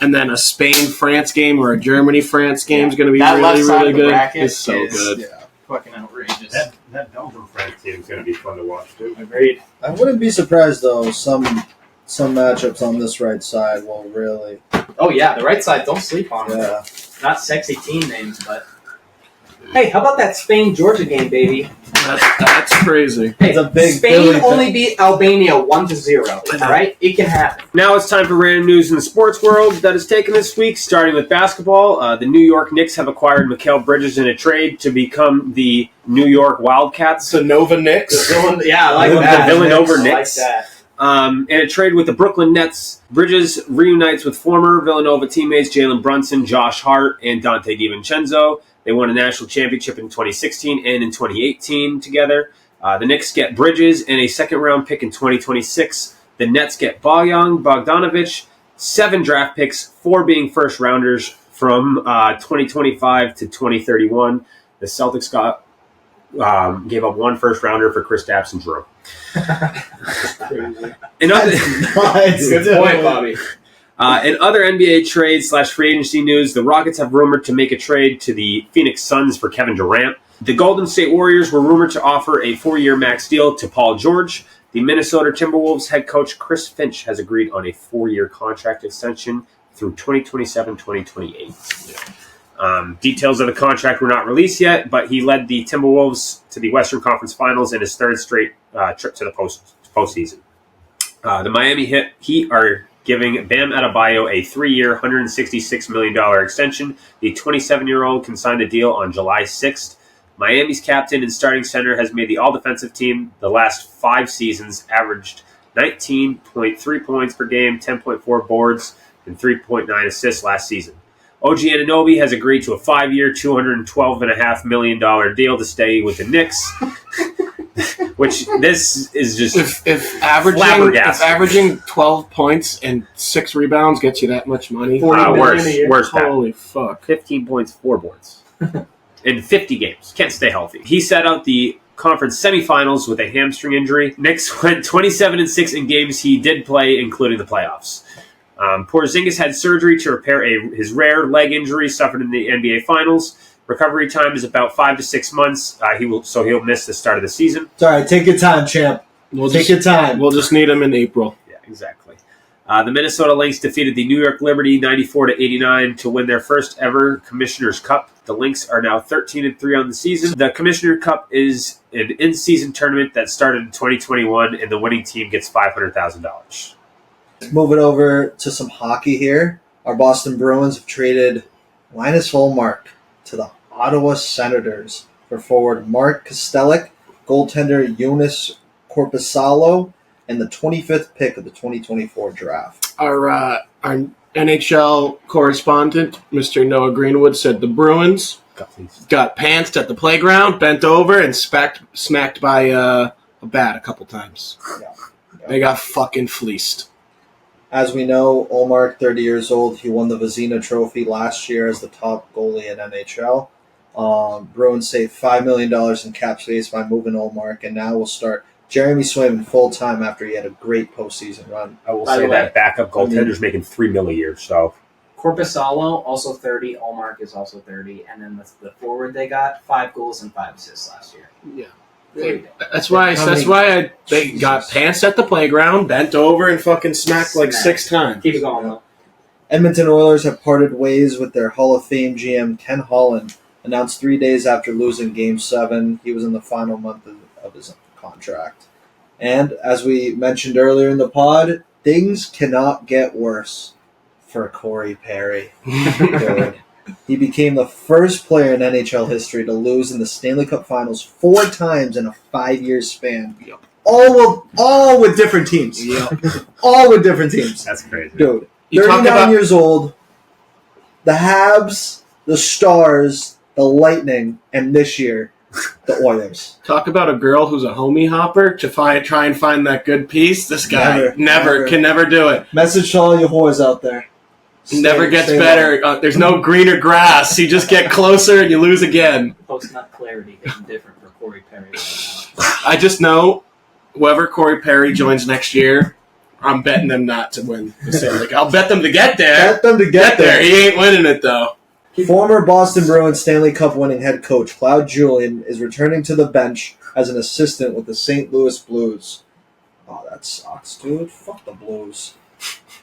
And then a Spain-France game or a Germany-France game is going to be really good. It's so good. Yeah, fucking outrageous. That Belgium-France team is going to be fun to watch too. Agreed. I wouldn't be surprised though. Some matchups on this right side will really. Oh yeah, the right side. Don't sleep on them. Not sexy team names, but. Hey, how about that Spain-Georgia game, baby? That's crazy. Hey, Spain only beat Albania 1-0. All right? It can happen. Now it's time for random news in the sports world that is taken this week, starting with basketball. The New York Knicks have acquired Mikal Bridges in a trade to become the New York Wildcats. The Nova Knicks? I like that. The Villanova Knicks. I like that. In a trade with the Brooklyn Nets, Bridges reunites with former Villanova teammates Jalen Brunson, Josh Hart, and Dante DiVincenzo. They won a national championship in 2016 and in 2018 together. The Knicks get Bridges and a second-round pick in 2026. The Nets get Bojan Bogdanovic, 7 draft picks, 4 being first-rounders from 2025 to 2031. The Celtics gave up 1 first-rounder for Kristaps and Drew. Good point, Bobby. In other NBA trades / free agency news, the Rockets have rumored to make a trade to the Phoenix Suns for Kevin Durant. The Golden State Warriors were rumored to offer a 4-year max deal to Paul George. The Minnesota Timberwolves head coach Chris Finch has agreed on a 4-year contract extension through 2027-2028. Details of the contract were not released yet, but he led the Timberwolves to the Western Conference Finals in his 3rd straight trip to the postseason. The Miami Heat are giving Bam Adebayo a 3-year, $166 million extension. The 27-year-old can sign the deal on July 6th. Miami's captain and starting center has made the all-defensive team the last 5 seasons, averaged 19.3 points per game, 10.4 boards, and 3.9 assists last season. OG Anunoby has agreed to a 5-year, $212.5 million deal to stay with the Knicks. Which this is just if averaging 12 points and 6 rebounds gets you that much money. Worse. Holy fuck! 15 points, 4 boards in 50 games. Can't stay healthy. He sat out the conference semifinals with a hamstring injury. Knicks went 27-6 in games he did play, including the playoffs. Porzingis had surgery to repair his rare leg injury suffered in the NBA Finals. Recovery time is about 5 to 6 months. He'll miss the start of the season. It's all right. Take your time, champ. Take your time. We'll just need him in April. Yeah, exactly. The Minnesota Lynx defeated the New York Liberty 94-89 to win their first ever Commissioner's Cup. The Lynx are now 13-3 on the season. The Commissioner Cup is an in-season tournament that started in 2021, and the winning team gets $500,000. Moving over to some hockey here. Our Boston Bruins have traded Linus Ullmark to the Ottawa Senators for forward Mark Kostelik, goaltender Jonas Korpisalo, and the 25th pick of the 2024 draft. Our NHL correspondent, Mr. Noah Greenwood, said the Bruins got pantsed at the playground, bent over, and smacked by a bat a couple times. Yeah. They got fucking fleeced. As we know, Ullmark, 30 years old, he won the Vezina Trophy last year as the top goalie in NHL. Bruins saved $5 million in cap space by moving Ullmark, and now will start Jeremy Swayman full-time after he had a great postseason run. I will say that backup goaltender's making $3 million a year, so... Korpisalo, also 30. Ullmark is also 30. And then the forward they got, 5 goals and 5 assists last year. Yeah. Very good. They got pantsed at the playground, bent over, and fucking smacked like 6 times. Keep it going, though. Edmonton Oilers have parted ways with their Hall of Fame GM Ken Holland, announced 3 days after losing Game 7. He was in the final month of his contract. And as we mentioned earlier in the pod, things cannot get worse for Corey Perry. He became the first player in NHL history to lose in the Stanley Cup Finals 4 times in a 5-year span. Yep. All with different teams. Yep. All with different teams. That's crazy. Dude, 39 years old, the Habs, the Stars, the Lightning, and this year, the Oilers. Talk about a girl who's a homie hopper to try and find that good piece. This guy can never do it. Message to all you whores out there. Never gets better. There's no greener grass. You just get closer and you lose again. Post-nut clarity hitting different for Corey Perry right now. I just know whoever Corey Perry joins next year, I'm betting them not to win the Stanley Cup. I'll bet them to get there. Bet them to get there. He ain't winning it, though. Former Boston Bruins Stanley Cup winning head coach Claude Julien is returning to the bench as an assistant with the St. Louis Blues. Oh, that sucks, dude. Fuck the Blues.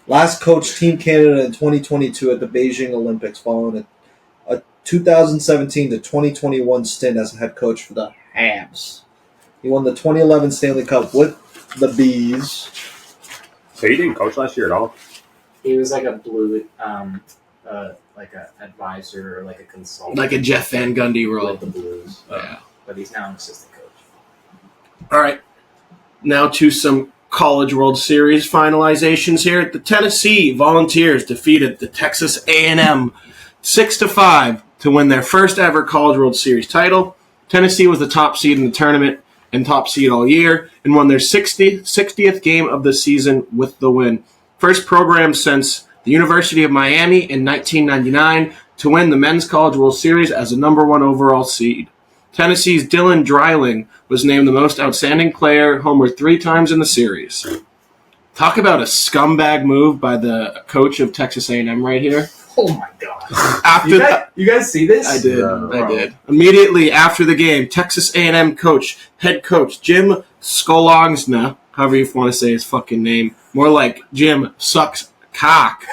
Last coached Team Canada in 2022 at the Beijing Olympics following a 2017 to 2021 stint as a head coach for the Habs. He won the 2011 Stanley Cup with the Bees. So you didn't coach last year at all? He was like a blue, like an advisor or like a consultant. Like a Jeff Van Gundy role. With the Blues. Yeah. But he's now an assistant coach. All right. Now to some College World Series finalizations here. The Tennessee Volunteers defeated the Texas A&M 6-5 to win their first ever College World Series title. Tennessee was the top seed in the tournament and top seed all year and won their 60th game of the season with the win. First program since the University of Miami in 1999 to win the Men's College World Series as a number 1 overall seed. Tennessee's Dylan Dreiling was named the most outstanding player, homered 3 times in the series. Talk about a scumbag move by the coach of Texas A&M right here. Oh my god! You guys see this? I did. Immediately after the game, Texas A&M head coach Jim Skolongsna, however you want to say his fucking name, more like Jim Sucks Cock,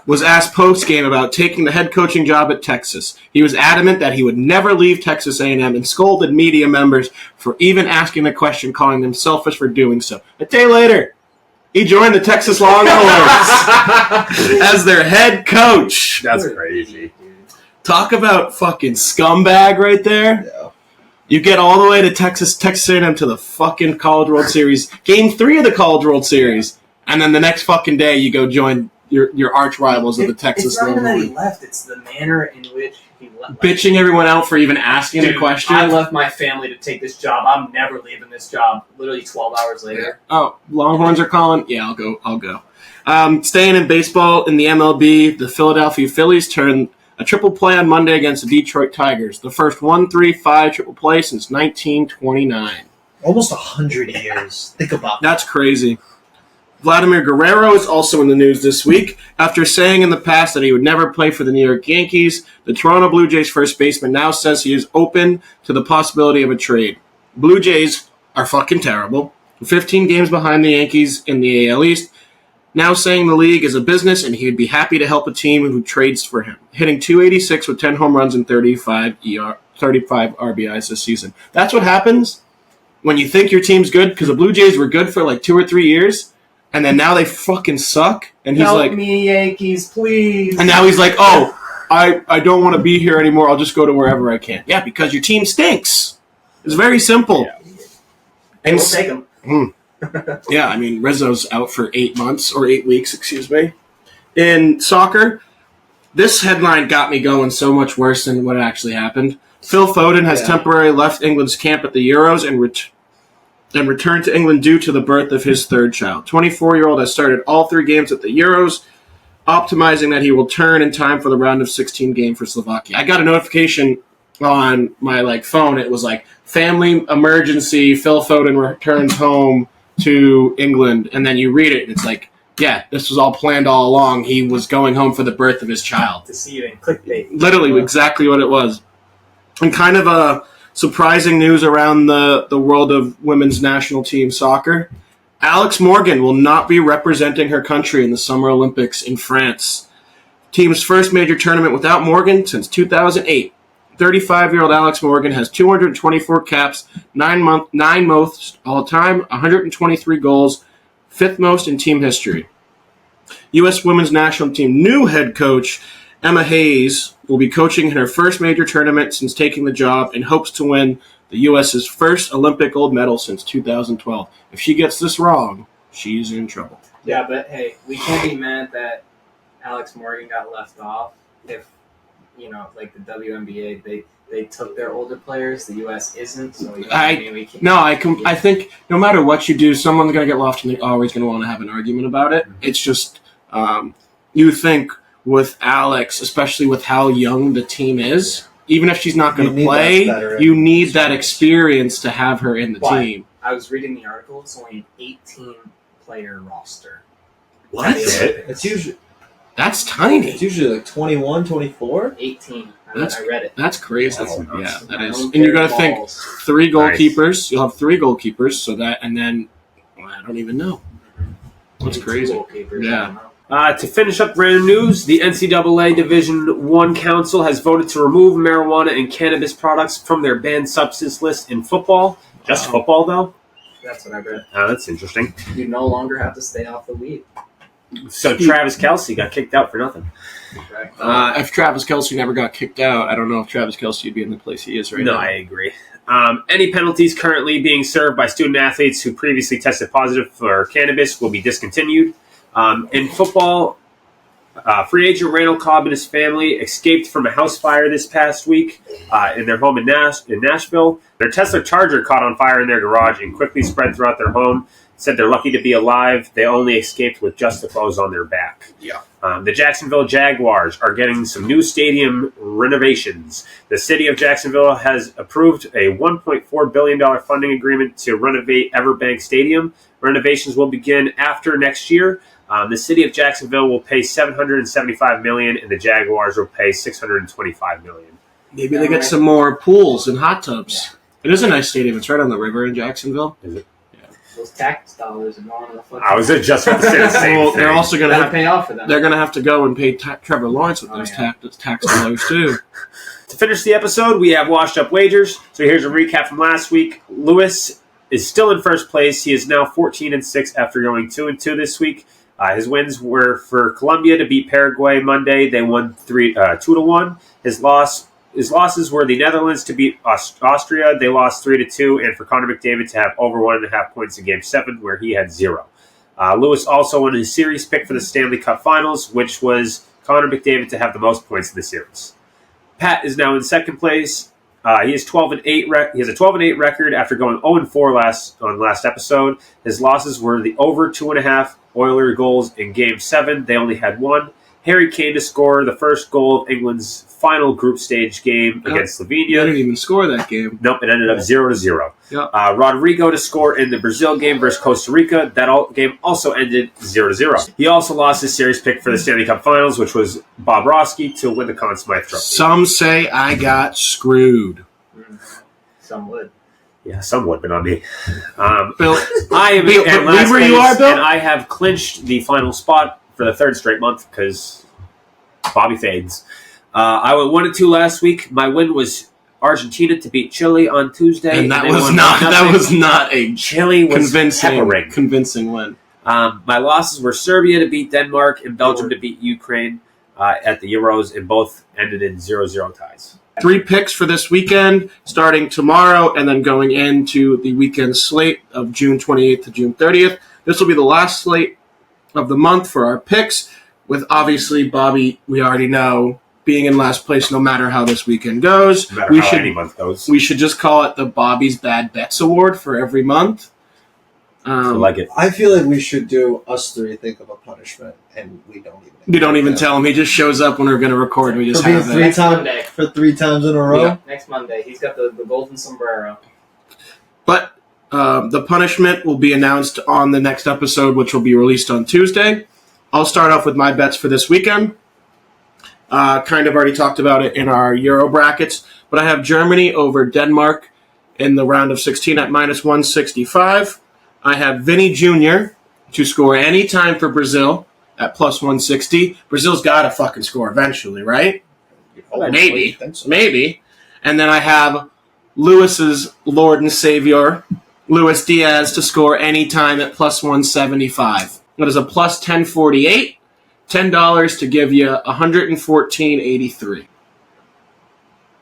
was asked post-game about taking the head coaching job at Texas. He was adamant that he would never leave Texas A&M and scolded media members for even asking the question, calling them selfish for doing so. A day later, he joined the Texas Longhorns as their head coach. That's crazy. Talk about fucking scumbag right there. Yeah. You get all the way to Texas A&M to the fucking College World Series, Game 3 of the College World Series, and then the next fucking day you go join your arch rivals of the Texas It's not even that he Longhorns. left. It's the manner in which he left. Bitching everyone out for even asking the question. I left my family to take this job. I'm never leaving this job. Literally 12 hours later. Oh, Longhorns are calling? Yeah, I'll go. Staying in baseball in the MLB, the Philadelphia Phillies turned a triple play on Monday against the Detroit Tigers. The first 1-3-5 triple play since 1929. Almost 100 years. Think about that. That's crazy. Vladimir Guerrero is also in the news this week. After saying in the past that he would never play for the New York Yankees, the Toronto Blue Jays first baseman now says he is open to the possibility of a trade. Blue Jays are fucking terrible. 15 games behind the Yankees in the AL East. Now saying the league is a business and he would be happy to help a team who trades for him. Hitting .286 with 10 home runs and 35 RBIs this season. That's what happens when you think your team's good, because the Blue Jays were good for like 2 or 3 years, and then now they fucking suck. And he's Help me, Yankees, please. And now he's like, oh, I don't want to be here anymore. I'll just go to wherever I can. Yeah, because your team stinks. It's very simple. Yeah. And We'll take him. yeah, I mean, Rizzo's out for 8 months, or 8 weeks, excuse me. In soccer, this headline got me going so much worse than what actually happened. Phil Foden has temporarily left England's camp at the Euros and returned to England due to the birth of his third child. 24-year-old has started all 3 games at the Euros, optimizing that he will turn in time for the round of 16 game for Slovakia. I got a notification on my phone. It was like, family emergency, Phil Foden returns home to England. And then you read it, and it's like, yeah, this was all planned all along. He was going home for the birth of his child. Deceiving. Clickbait. Literally, exactly what it was. And kind of a surprising news around the world of women's national team soccer. Alex Morgan will not be representing her country in the Summer Olympics in France. Team's first major tournament without Morgan since 2008. 35-year-old Alex Morgan has 224 caps, 9 most all-time, 123 goals, 5th most in team history. U.S. women's national team new head coach Emma Hayes will be coaching in her first major tournament since taking the job and hopes to win the U.S.'s first Olympic gold medal since 2012. If she gets this wrong, she's in trouble. Yeah, but hey, we can't be mad that Alex Morgan got left off if, like the WNBA, they took their older players, the U.S. isn't, so we can't. No, I think no matter what you do, someone's going to get left and they're always going to want to have an argument about it. It's just, you think with Alex, especially with how young the team is, even if she's not going to play, you need that experience to have her in the team. I was reading the article, it's only an 18-player roster. What? It's usually... That's tiny. It's usually like 21, 24? 18. I read it. That's crazy. Yeah, that is. And you got to think 3 goalkeepers. Nice. You'll have 3 goalkeepers, so that, and then I don't even know. That's crazy. Yeah. To finish up random news, the NCAA Division I Council has voted to remove marijuana and cannabis products from their banned substance list in football. Just football, though? That's what I read. Oh, that's interesting. You no longer have to stay off the weed. So Travis Kelce got kicked out for nothing. If Travis Kelce never got kicked out, I don't know if Travis Kelce would be in the place he is right now. No, I agree. Any penalties currently being served by student-athletes who previously tested positive for cannabis will be discontinued. In football, free agent Randall Cobb and his family escaped from a house fire this past week in their home in Nashville. Their Tesla Charger caught on fire in their garage and quickly spread throughout their home. Said they're lucky to be alive. They only escaped with just the clothes on their back. Yeah. The Jacksonville Jaguars are getting some new stadium renovations. The city of Jacksonville has approved a $1.4 billion funding agreement to renovate Everbank Stadium. Renovations will begin after next year. The city of Jacksonville will pay $775 million, and the Jaguars will pay $625 million. Maybe they get some more pools and hot tubs. Yeah. It is a nice stadium. It's right on the river in Jacksonville. Is it? Those tax dollars are going to the fucking... I was just about to say the same thing. They're also going to pay off for them. They're going to have to go and pay Trevor Lawrence with those tax dollars too. To finish the episode, we have washed up wagers. So here's a recap from last week. Lewis is still in first place. He is now 14-6 after going 2-2 this week. His wins were for Colombia to beat Paraguay Monday. They won 2-1. His losses were the Netherlands to beat Austria. They lost 3-2, and for Connor McDavid to have over 1.5 points in Game 7, where he had 0. Lewis also won his series pick for the Stanley Cup Finals, which was Connor McDavid to have the most points in the series. Pat is now in second place. He has 12-8. He has a 12-8 record after going 0-4 on last episode. His losses were the over 2.5 Oilers goals in Game 7. They only had one. Harry Kane to score the first goal of England's final group stage game against They Slovenia. didn't even score that game. Nope, it ended up 0-0. Yep. Rodrigo to score in the Brazil game versus Costa Rica. That game also ended 0-0. He also lost his series pick for the Stanley Cup Finals, which was Bob Roski to win the Conn Smythe Trophy. Some say I got screwed. Some would. Yeah, some would, but not me. Bill, I am Bill, in last leave where you place, are, Bill. and I have clinched the final spot for the third straight month because Bobby fades. I went 1-2 last week. My win was Argentina to beat Chile on Tuesday, and that they was won not 1-0. a Chile was peppering. convincing win. My losses were Serbia to beat Denmark and Belgium to beat Ukraine at the Euros, and both ended in 0-0 ties. 3 picks for this weekend, starting tomorrow and then going into the weekend slate of June 28th to June 30th. This will be the last slate of the month for our picks, with obviously Bobby, we already know, being in last place no matter how this weekend goes. No matter how any month goes. We should just call it the Bobby's Bad Bets Award for every month. I like it. I feel like we should do us three think of a punishment, and we don't even. Tell him. He just shows up when we're going to record, and we just For being have three it. Monday. for 3 times in a row. Yeah. Next Monday. He's got the golden sombrero. But the punishment will be announced on the next episode, which will be released on Tuesday. I'll start off with my bets for this weekend. Kind of already talked about it in our Euro brackets, but I have Germany over Denmark in the round of 16 at minus 165. I have Vinny Jr. to score any time for Brazil at plus 160. Brazil's got to fucking score eventually, right? Maybe. Maybe. And then I have Lewis's Lord and Savior, Luis Diaz, to score any time at plus 175. That is a plus 1048. $10 to give you 114.83.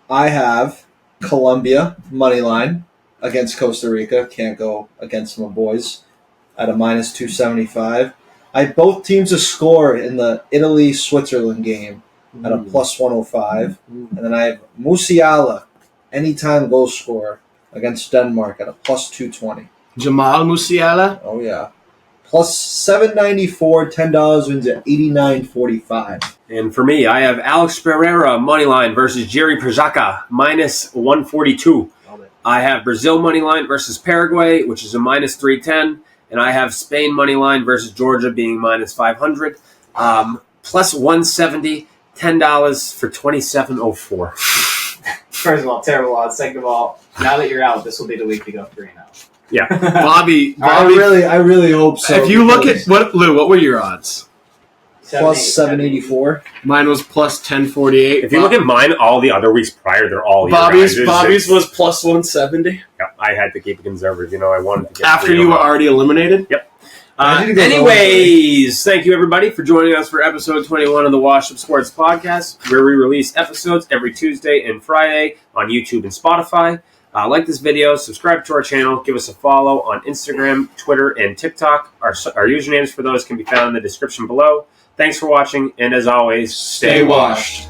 I have Colombia money line against Costa Rica. Can't go against my boys at a minus 275. I have both teams to score in the Italy-Switzerland game at a plus 105. And then I have Musiala, anytime goal scorer, against Denmark at a plus 220. Jamal Musiala. Oh, yeah. Plus 794, $10 wins at 89.45. And for me, I have Alex Pereira moneyline versus Jerry Przaka, minus 142. I have Brazil moneyline versus Paraguay, which is a minus 310. And I have Spain moneyline versus Georgia being minus 500. Plus 170, $10 for 27.04. First of all, terrible odds. Second of all, now that you're out, this will be the week to go 3-0. Yeah. Bobby. I really hope so. If you look at what were your odds? Plus 784. Mine was plus 1048. If you look at mine, all the other weeks prior, they're all Bobby's your guys'. was plus 170 Yeah, I had to keep it conservative. I wanted to get after you were already eliminated. Yep. I need to go Anyways, thank you everybody for joining us for episode 21 of the Wash Up Sports Podcast, where we release episodes every Tuesday and Friday on YouTube and Spotify. Like this video, subscribe to our channel, give us a follow on Instagram, Twitter, and TikTok. Our usernames for those can be found in the description below. Thanks for watching, and as always, stay washed.